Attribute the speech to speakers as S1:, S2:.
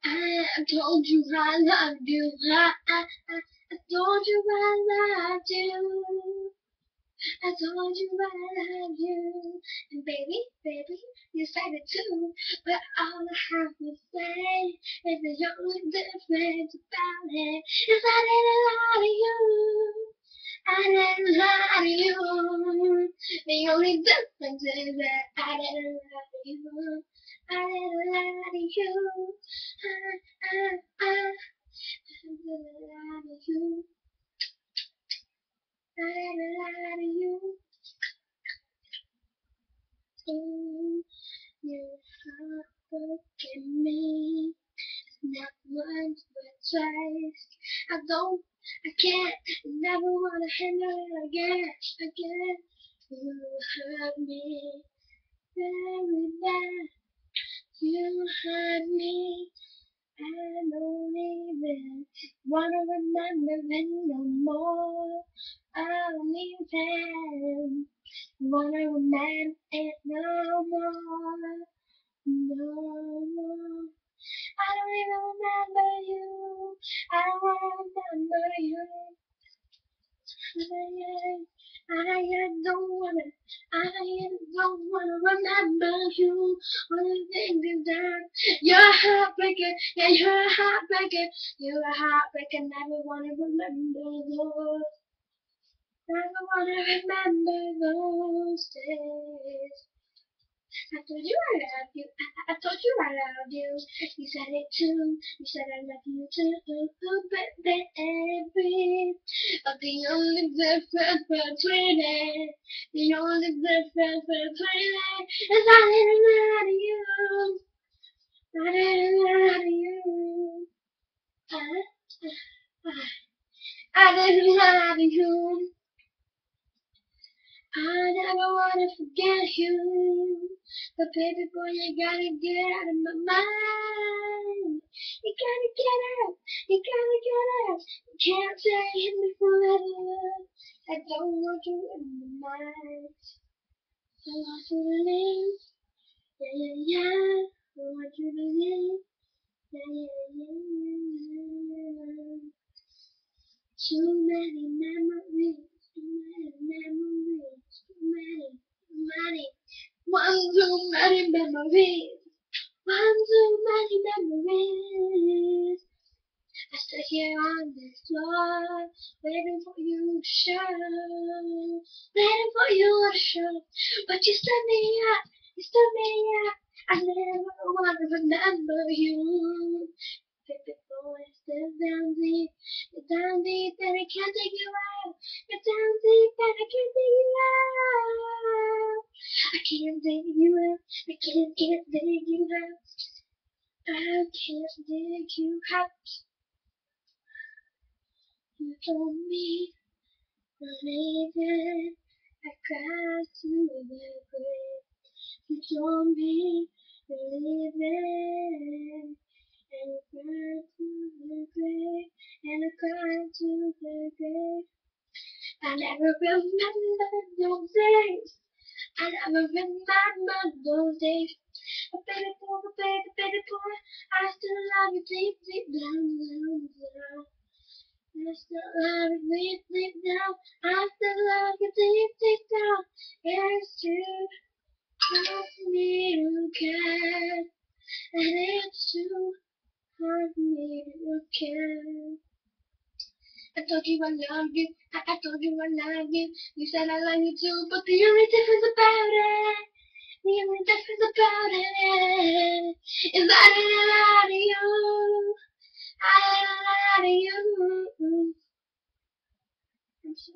S1: I told you I loved you. I told you I loved you. I told you I loved you. And baby, you said it too. But all I have to say is the only difference about it is I didn't lie to you. I didn't lie to you. The only difference is that I didn't lie to you. I didn't lie to you. I didn't lie to you. I didn't lie to you. Oh, your heart broken me. Not once but twice. I can't, never wanna handle it again. You hurt me very bad. You hurt me. I don't even wanna remember it no more. I don't even wanna remember it no more. No more. I don't even remember you. I don't wanna remember you. I don't wanna remember you. Only thing is that you're heartbreaking, yeah, you're heartbreaking, you're heartbreaking. Never wanna remember those. Never wanna remember those days. I told you I love you. I told you I love you. You said it too. You said I love you too, baby. But the only difference between it, the only difference between it is I didn't lie to you. I didn't lie to you. I didn't lie to you. I never wanna forget you. But baby boy, you gotta get out of my mind. You gotta get out. You gotta get out. You can't stay in me forever. I don't want you in my mind. I want you to leave. Yeah, yeah, yeah. I want you to leave. Yeah, yeah, yeah. Too many memories. Too many memories. Too many. One too many memories. One too many memories. I sit here on this floor, waiting for you to show, waiting for you to show. But you stood me up, you stood me up. I never want to remember you. Baby boy, still down deep, you're down deep and I can't take you out. You're down deep and I can't take you out. I can't dig you out. I can't dig you out. I can't dig you out. You told me believing I cried to the grave. You told me believing and I cried to the grave. And I cried to the grave. I never remember those days. I never remember those days. But baby boy, I still love you deep, deep down, down, down. I still love you deep, deep down. I still love you deep, deep down. Yeah, it's true. Hard for me to care. And it's too hard for me to care. I told you I love you. I told you I love you. You said I love you too. But the only difference about it, the only difference about it is I didn't lie to you. I didn't lie to you. I'm so